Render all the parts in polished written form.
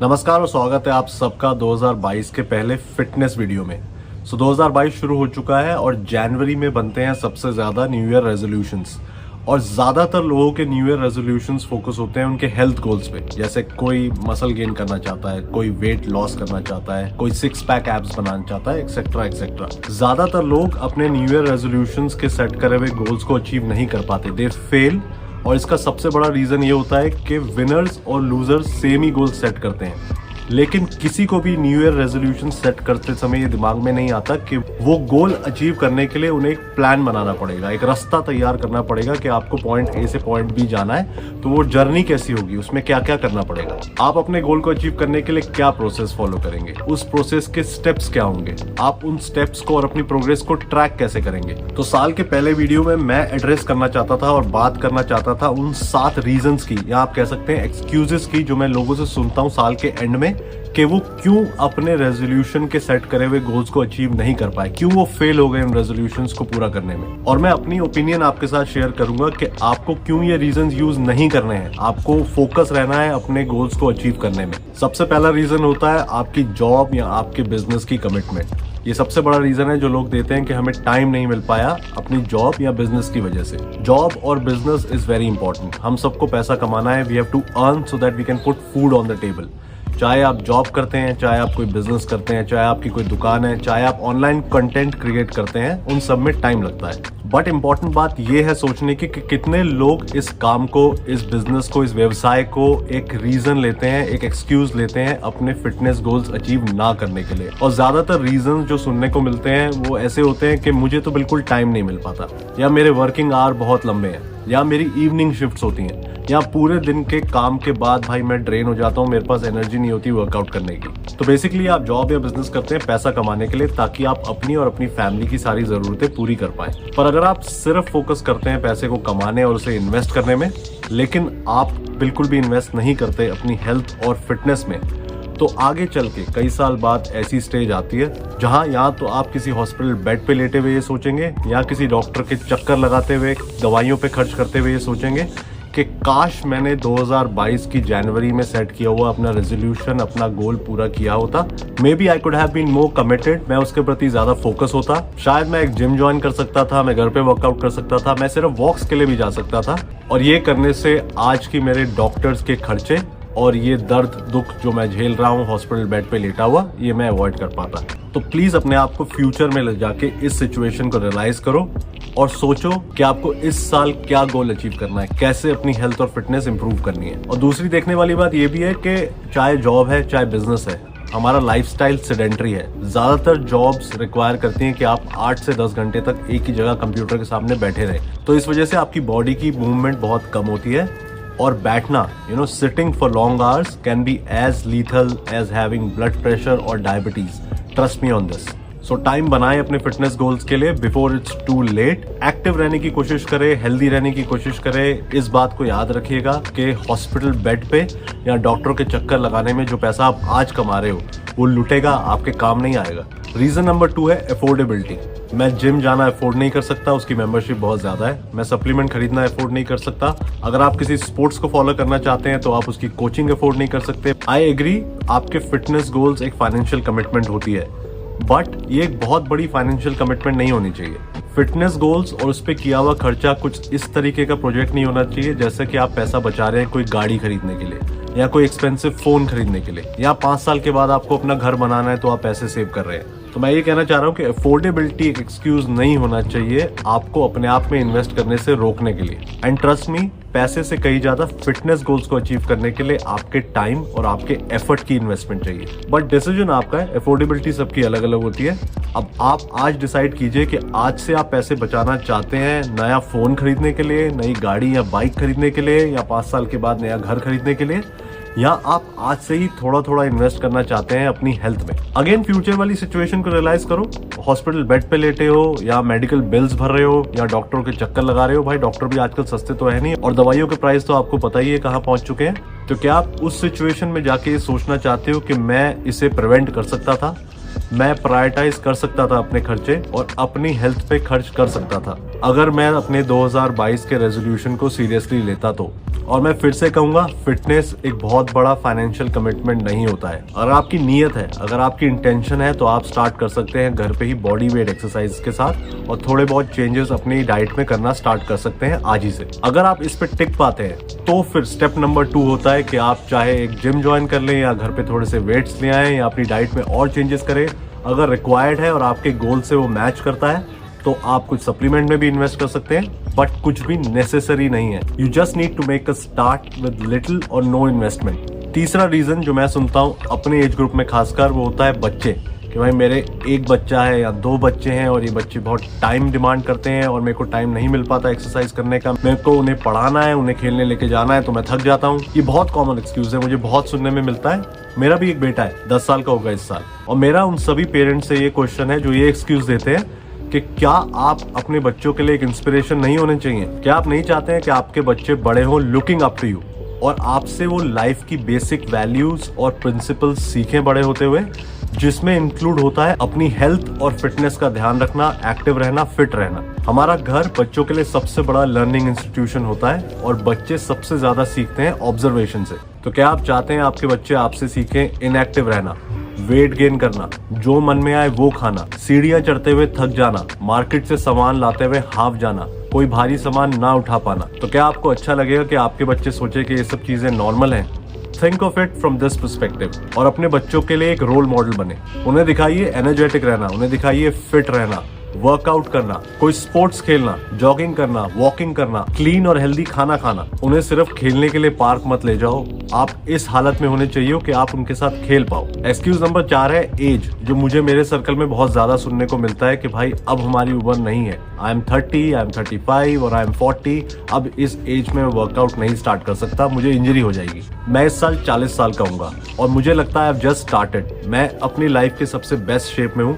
नमस्कार और स्वागत है आप सबका 2022 के पहले फिटनेस वीडियो में। 2022 शुरू हो चुका है और जनवरी में बनते हैं सबसे ज़्यादा न्यू ईयर रेजोल्यूशंस। और ज़्यादातर लोगों के न्यू ईयर रेजोल्यूशंस फोकस होते हैं उनके हेल्थ गोल्स पे, जैसे कोई मसल गेन करना चाहता है, कोई वेट लॉस करना चाहता है, कोई 6 पैक एब्स बनाना चाहता है, एक्सेट्रा एक्सेट्रा। ज़्यादातर लोग अपने न्यू ईयर रेजोल्यूशंस के सेट करे हुए गोल्स को अचीव नहीं कर पाते, दे फेल। और इसका सबसे बड़ा रीज़न ये होता है कि विनर्स और लूजर्स सेम ही गोल सेट करते हैं, लेकिन किसी को भी न्यू ईयर रेजोल्यूशन सेट करते समय ये दिमाग में नहीं आता कि वो गोल अचीव करने के लिए उन्हें एक प्लान बनाना पड़ेगा, एक रास्ता तैयार करना पड़ेगा कि आपको पॉइंट ए से पॉइंट बी जाना है, तो वो जर्नी कैसी होगी, उसमें क्या क्या करना पड़ेगा, आप अपने गोल को अचीव करने के लिए क्या प्रोसेस फॉलो करेंगे, उस प्रोसेस के स्टेप्स क्या होंगे, आप उन स्टेप्स को और अपनी प्रोग्रेस को ट्रैक कैसे करेंगे। तो साल के पहले वीडियो में मैं एड्रेस करना चाहता था और बात करना चाहता था उन 7 रीजंस की, या आप कह सकते हैं एक्सक्यूजेस की, जो मैं लोगों से सुनता हूँ साल के एंड में कि वो क्यों अपने रेजोल्यूशन के सेट करे हुए गोल्स को अचीव नहीं कर पाए, क्यों वो फेल हो गए उन रेजोल्यूशंस को पूरा करने में। और मैं अपनी ओपिनियन आपके साथ शेयर करूंगा कि आपको क्यों ये रीजंस यूज नहीं करने हैं, आपको फोकस रहना है अपने गोल्स को अचीव करने में। सबसे पहला रीजन होता है आपकी जॉब या आपके बिजनेस की कमिटमेंट। ये सबसे बड़ा रीजन है जो लोग देते हैं कि हमें टाइम नहीं मिल पाया अपनी जॉब या बिजनेस की वजह से। जॉब और बिजनेस इज वेरी इंपॉर्टेंट। हम सबको पैसा कमाना है, we have to earn so that we can put food on the table. चाहे आप जॉब करते हैं, चाहे आप कोई बिजनेस करते हैं, चाहे आपकी कोई दुकान है, चाहे आप ऑनलाइन कंटेंट क्रिएट करते हैं, उन सब में टाइम लगता है। बट इम्पॉर्टेंट बात यह है सोचने की कि कितने लोग इस काम को, इस बिजनेस को, इस व्यवसाय को एक रीजन लेते हैं, एक एक्सक्यूज लेते हैं अपने फिटनेस गोल्स अचीव ना करने के लिए। और ज्यादातर रीजन जो सुनने को मिलते हैं वो ऐसे होते हैं कि मुझे तो बिल्कुल टाइम नहीं मिल पाता, या मेरे वर्किंग आवर बहुत लंबे हैं, या मेरी इवनिंग शिफ्ट्स होती हैं, या पूरे दिन के काम के बाद भाई मैं ड्रेन हो जाता हूँ, मेरे पास एनर्जी नहीं होती वर्कआउट करने की। तो बेसिकली आप जॉब या बिजनेस करते हैं पैसा कमाने के लिए, ताकि आप अपनी और अपनी फैमिली की सारी जरूरतें पूरी कर पाएं। पर अगर आप सिर्फ फोकस करते हैं पैसे को कमाने और उसे इन्वेस्ट करने में, लेकिन आप बिल्कुल भी इन्वेस्ट नहीं करते अपनी हेल्थ और फिटनेस में, तो आगे चल के कई साल बाद ऐसी स्टेज आती है जहां या तो आप किसी हॉस्पिटल बेड पे लेटे हुए ये सोचेंगे, या किसी डॉक्टर के चक्कर लगाते हुए, दवाइयों पे खर्च करते हुए ये सोचेंगे कि काश मैंने 2022 की जनवरी में सेट किया हुआ अपना रेजोल्यूशन, अपना गोल पूरा किया होता। Maybe I could have been more committed, मैं उसके प्रति ज्यादा फोकस होता, शायद मैं एक जिम ज्वाइन कर सकता था, मैं घर पे वर्कआउट कर सकता था, मैं सिर्फ वॉक्स के लिए भी जा सकता था, और ये करने से आज की मेरे डॉक्टर्स के खर्चे और ये दर्द दुख जो मैं झेल रहा हूँ हॉस्पिटल बेड पे लेटा हुआ, ये मैं अवॉइड कर पाता। तो प्लीज अपने आप को फ्यूचर में ले जाके इस सिचुएशन को रियलाइज करो और सोचो कि आपको इस साल क्या गोल अचीव करना है, कैसे अपनी हेल्थ और फिटनेस इंप्रूव करनी है। और दूसरी देखने वाली बात ये भी है कि चाहे जॉब है चाहे बिजनेस है, हमारा लाइफस्टाइल सेडेंटरी है। ज्यादातर जॉब्स रिक्वायर करती हैं कि आप 8 से 10 घंटे तक एक ही जगह कंप्यूटर के सामने बैठे रहें, तो इस वजह से आपकी बॉडी की मूवमेंट बहुत कम होती है, और बैठना, sitting for long hours can be as lethal as having blood pressure और diabetes. Trust me on this. So time बनाएं अपने फिटनेस गोल्स के लिए before it's too late. Active रहने की कोशिश करें, हेल्दी रहने की कोशिश करें। इस बात को याद रखिएगा कि हॉस्पिटल बेड पे या डॉक्टरों के चक्कर लगाने में जो पैसा आप आज कमा रहे हो वो लुटेगा, आपके काम नहीं आएगा। रीजन नंबर 2 है अफोर्डेबिलिटी। मैं जिम जाना अफोर्ड नहीं कर सकता, उसकी मेंबरशिप बहुत ज्यादा है। मैं सप्लीमेंट खरीदना अफोर्ड नहीं कर सकता। अगर आप किसी स्पोर्ट्स को फॉलो करना चाहते हैं तो आप उसकी कोचिंग अफोर्ड नहीं कर सकते। आई एग्री, आपके फिटनेस गोल्स एक फाइनेंशियल कमिटमेंट होती है, बट ये एक बहुत बड़ी फाइनेंशियल कमिटमेंट नहीं होनी चाहिए। फिटनेस गोल्स और उस पर किया हुआ खर्चा कुछ इस तरीके का प्रोजेक्ट नहीं होना चाहिए जैसे कि आप पैसा बचा रहे हैं कोई गाड़ी खरीदने के लिए, या कोई एक्सपेंसिव फोन खरीदने के लिए, या 5 साल के बाद आपको अपना घर बनाना है तो आप पैसे सेव कर रहे हैं। तो मैं ये कहना चाह रहा हूँ कि अफोर्डेबिलिटी एक एक्सक्यूज नहीं होना चाहिए आपको अपने आप में इन्वेस्ट करने से रोकने के लिए। एंड ट्रस्ट मी, पैसे से कहीं ज्यादा फिटनेस गोल्स को अचीव करने के लिए आपके टाइम और आपके एफर्ट की इन्वेस्टमेंट चाहिए। बट डिसीजन आपका है, अफोर्डेबिलिटी सबकी अलग अलग होती है। अब आप आज डिसाइड कीजिए कि आज से आप पैसे बचाना चाहते हैं नया फोन खरीदने के लिए, नई गाड़ी या बाइक खरीदने के लिए, या 5 साल के बाद नया घर खरीदने के लिए, या आप आज से ही थोड़ा थोड़ा इन्वेस्ट करना चाहते हैं अपनी हेल्थ में। अगेन फ्यूचर वाली सिचुएशन को रियलाइज करो। हॉस्पिटल बेड पे लेटे हो, या मेडिकल बिल्स भर रहे हो, या डॉक्टरों के चक्कर लगा रहे हो। भाई डॉक्टर भी आजकल सस्ते तो है नहीं, और दवाइयों के प्राइस तो आपको पता ही है कहाँ पहुंच चुके हैं। तो क्या आप उस सिचुएशन में जाके ये सोचना चाहते हो कि मैं इसे प्रिवेंट कर सकता था, मैं प्रायोरिटाइज कर सकता था अपने खर्चे और अपनी हेल्थ पे खर्च कर सकता था अगर मैं अपने 2022 के रेजोल्यूशन को सीरियसली लेता तो। और मैं फिर से कहूंगा, फिटनेस एक बहुत बड़ा फाइनेंशियल कमिटमेंट नहीं होता है। अगर आपकी नीयत है, अगर आपकी इंटेंशन है, तो आप स्टार्ट कर सकते हैं घर पे ही बॉडी वेट एक्सरसाइज के साथ और थोड़े बहुत चेंजेस अपनी डाइट में करना स्टार्ट कर सकते हैं आज ही से। अगर आप इस पे टिक पाते हैं तो फिर स्टेप नंबर 2 होता है कि आप चाहे एक जिम ज्वाइन कर लें या घर पे थोड़े से वेट्स ले आएं या अपनी डाइट में और चेंजेस करें। अगर रिक्वायर्ड है और आपके गोल से वो मैच करता है तो आप कुछ सप्लीमेंट में भी इन्वेस्ट कर सकते हैं, बट कुछ भी नेसेसरी नहीं है। You just need to make a start with little और नो इन्वेस्टमेंट। तीसरा रीजन जो मैं सुनता हूँ अपने एज ग्रुप में खासकर, वो होता है बच्चे, कि भाई मेरे एक बच्चा है या 2 बच्चे हैं और ये बच्चे बहुत टाइम डिमांड करते हैं और मेरे को टाइम नहीं मिल पाता एक्सरसाइज करने का, मेरे को उन्हें पढ़ाना है, उन्हें खेलने लेके जाना है तो मैं थक जाता हूँ। ये बहुत कॉमन एक्सक्यूज है, मुझे बहुत सुनने में मिलता है। मेरा भी एक बेटा है, 10 साल का होगा इस साल, और मेरा उन सभी पेरेंट्स से ये क्वेश्चन है जो ये एक्सक्यूज देते हैं कि क्या आप अपने बच्चों के लिए एक इंस्पिरेशन नहीं होने चाहिए? क्या आप नहीं चाहते हैं कि आपके बच्चे बड़े हों लुकिंग अप टू यू और आपसे वो लाइफ की बेसिक वैल्यूज और प्रिंसिपल्स सीखें बड़े होते हुए, जिसमें इंक्लूड होता है अपनी हेल्थ और फिटनेस का ध्यान रखना, एक्टिव रहना, फिट रहना। हमारा घर बच्चों के लिए सबसे बड़ा लर्निंग इंस्टीट्यूशन होता है और बच्चे सबसे ज्यादा सीखते हैं ऑब्जर्वेशन से। तो क्या आप चाहते हैं आपके बच्चे आपसे सीखें इनएक्टिव रहना, वेट गेन करना, जो मन में आए वो खाना, सीढ़ियां चढ़ते हुए थक जाना, मार्केट से सामान लाते हुए हाफ जाना, कोई भारी सामान ना उठा पाना? तो क्या आपको अच्छा लगेगा कि आपके बच्चे सोचे कि ये सब चीजें नॉर्मल हैं? Think of it from this perspective और अपने बच्चों के लिए एक रोल मॉडल बने। उन्हें दिखाइए एनर्जेटिक रहना, उन्हें दिखाइए फिट रहना, वर्कआउट करना, कोई स्पोर्ट्स खेलना, जॉगिंग करना, वॉकिंग करना, क्लीन और हेल्दी खाना खाना। उन्हें सिर्फ खेलने के लिए पार्क मत ले जाओ, आप इस हालत में होने चाहिए कि आप उनके साथ खेल पाओ। एक्सक्यूज नंबर 4 है एज, जो मुझे मेरे सर्कल में बहुत ज्यादा सुनने को मिलता है कि भाई अब हमारी उम्र नहीं है, आई एम 30, आई एम 35 और आई एम 40, अब इस एज में वर्कआउट नहीं स्टार्ट कर सकता, मुझे इंजरी हो जाएगी। मैं इस साल 40 साल का हूँ और मुझे लगता है आई हैव जस्ट स्टार्टेड। मैं अपनी लाइफ के सबसे बेस्ट शेप में हूँ,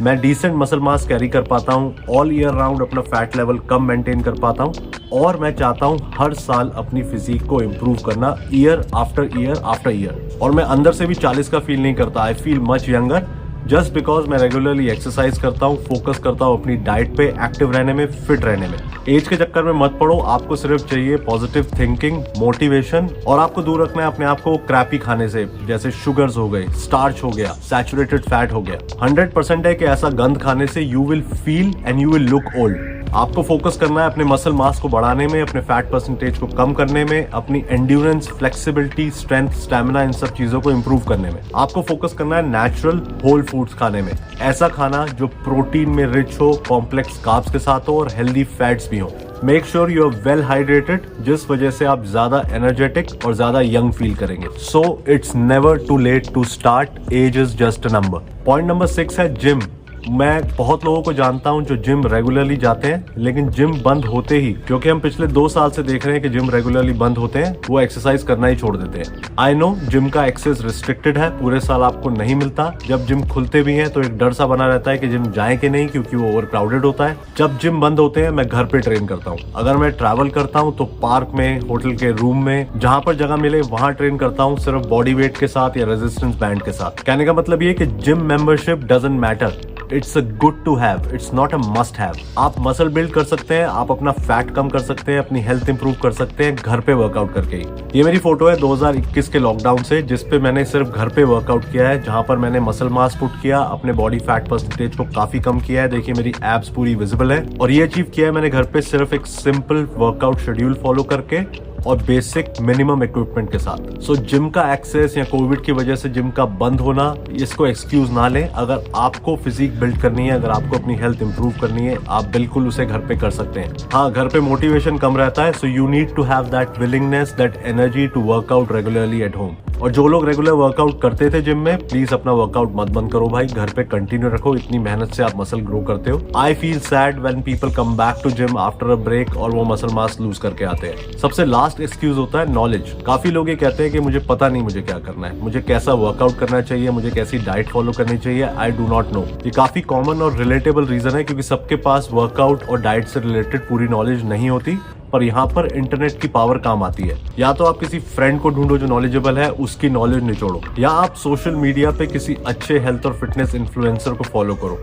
मैं डिसेंट मसल मास कैरी कर पाता हूँ, ऑल ईयर राउंड अपना फैट लेवल कम मेंटेन कर पाता हूँ और मैं चाहता हूँ हर साल अपनी फिजिक को इम्प्रूव करना year after year after year. और मैं अंदर से भी 40 का फील नहीं करता, I feel much younger just because मैं रेगुलरली एक्सरसाइज करता हूँ, फोकस करता हूँ अपनी डाइट पे, एक्टिव रहने में, फिट रहने में। एज के चक्कर में मत पड़ो, आपको सिर्फ चाहिए पॉजिटिव थिंकिंग, मोटिवेशन और आपको दूर रखना है अपने आप को क्रैपी खाने से, जैसे शुगर्स हो गए, स्टार्च हो गया, सैचुरेटेड फैट हो गया। 100% है कि ऐसा गंद खाने से you will feel and you will look old. आपको फोकस करना है अपने मसल मास को बढ़ाने में, अपने फैट परसेंटेज को कम करने में, अपनी एंड्योरेंस, फ्लेक्सिबिलिटी, स्ट्रेंथ, स्टैमिना, इन सब चीजों को इंप्रूव करने में। आपको फोकस करना है नेचुरल होल फूड्स खाने में, ऐसा खाना जो प्रोटीन में रिच हो, कॉम्प्लेक्स कार्ब्स के साथ हो और हेल्दी फैट्स भी हो। Make sure you are well hydrated, जिस वजह से आप ज्यादा एनर्जेटिक और ज्यादा यंग फील करेंगे। So it's never too late to start, age is just a number. Point number 6 है जिम। मैं बहुत लोगों को जानता हूं जो जिम रेगुलरली जाते हैं, लेकिन जिम बंद होते ही, क्योंकि हम पिछले 2 साल से देख रहे हैं कि जिम रेगुलरली बंद होते हैं, वो एक्सरसाइज करना ही छोड़ देते हैं। आई नो जिम का एक्सेस रिस्ट्रिक्टेड है, पूरे साल आपको नहीं मिलता। जब जिम खुलते भी हैं तो एक डर सा बना रहता है कि जिम जाए कि नहीं, क्योंकि वो ओवर क्राउडेड होता है। जब जिम बंद होते हैं मैं घर पे ट्रेन करता हूँ। अगर मैं ट्रैवल करता हूँ तो पार्क में, होटल के रूम में, जहां पर जगह मिले वहां ट्रेन करता हूँ, सिर्फ बॉडी वेट के साथ या रेजिस्टेंस बैंड के साथ। कहने का मतलब ये कि gym membership doesn't matter, it's a good to have, it's not a must have. आप मसल बिल्ड कर सकते हैं, आप अपना फैट कम कर सकते हैं, अपनी हेल्थ इंप्रूव कर सकते हैं घर पे वर्कआउट करके ही। ये मेरी फोटो है 2021 के लॉकडाउन से, जिसपे मैंने सिर्फ घर पे वर्कआउट किया है, जहां पर मैंने मसल मास पुट किया, अपने बॉडी फैट परसेंटेज को काफी कम किया है। देखिए मेरी एब्स पूरी विजिबल है और ये अचीव किया है मैंने घर पे सिर्फ एक सिंपल वर्कआउट शेड्यूल फॉलो करके और बेसिक मिनिमम इक्विपमेंट के साथ। सो जिम का एक्सेस या कोविड की वजह से जिम का बंद होना, इसको एक्सक्यूज ना लें। अगर आपको फिजिक बिल्ड करनी है, अगर आपको अपनी हेल्थ इंप्रूव करनी है, आप बिल्कुल उसे घर पे कर सकते हैं। हाँ, घर पे मोटिवेशन कम रहता है, so you need to have that willingness, that energy to workout regularly at home. और जो लोग रेगुलर वर्कआउट करते थे जिम में, प्लीज अपना वर्कआउट मत बंद करो भाई, घर पे कंटिन्यू रखो, इतनी मेहनत से आप मसल ग्रो करते हो। I feel sad when people come back to gym after a break और वो मसल मास लूज करके आते हैं। सबसे लास्ट एक्सक्यूज होता है नॉलेज। काफी लोग ये कहते हैं कि मुझे पता नहीं मुझे क्या करना है, मुझे कैसा वर्कआउट करना चाहिए, मुझे कैसी डाइट फॉलो करनी चाहिए, आई डू नॉट नो। ये काफी कॉमन और रिलेटेबल रीजन है, क्योंकि सबके पास वर्कआउट और डाइट से रिलेटेड पूरी नॉलेज नहीं होती। पर यहाँ पर इंटरनेट की पावर काम आती है। या तो आप किसी फ्रेंड को ढूंढो जो नॉलेजेबल है, उसकी नॉलेज निचोड़ो, या आप सोशल मीडिया पे किसी अच्छे हेल्थ और फिटनेस इन्फ्लुएंसर को फॉलो करो,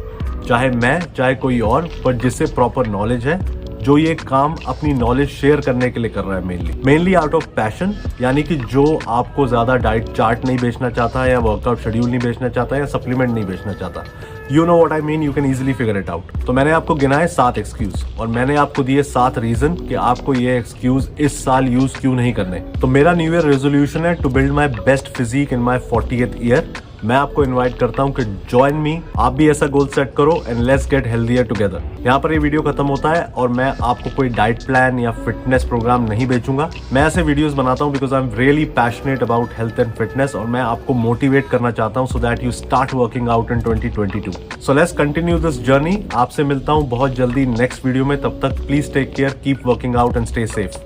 चाहे मैं चाहे कोई और, पर जिससे प्रॉपर नॉलेज है, जो ये काम अपनी नॉलेज शेयर करने के लिए कर रहा है मेनली आउट ऑफ पैशन, यानी कि जो आपको ज्यादा डाइट चार्ट नहीं बेचना चाहता या वर्कआउट शेड्यूल नहीं बेचना चाहता या सप्लीमेंट नहीं बेचना चाहता। You know what I mean, you can easily figure it out. तो मैंने आपको गिनाए 7 एक्सक्यूज और मैंने आपको दिए 7 रीजन कि आपको ये एक्सक्यूज इस साल यूज क्यों नहीं करने। तो मेरा न्यू ईयर रेजोल्यूशन है to build my best physique in my 40th year. मैं आपको इनवाइट करता हूं कि ज्वाइन मी, आप भी ऐसा गोल सेट करो and let's get healthier together. यहाँ पर ये वीडियो खत्म होता है और मैं आपको कोई डाइट प्लान या फिटनेस प्रोग्राम नहीं बेचूंगा। मैं ऐसे वीडियोस बनाता हूं because I am really passionate about health and fitness और मैं आपको मोटिवेट करना चाहता हूं so that you start working out in 2022। So let's continue this journey. आपसे मिलता हूं बहुत जल्दी नेक्स्ट वीडियो में। तब तक please take care, keep working out and stay safe.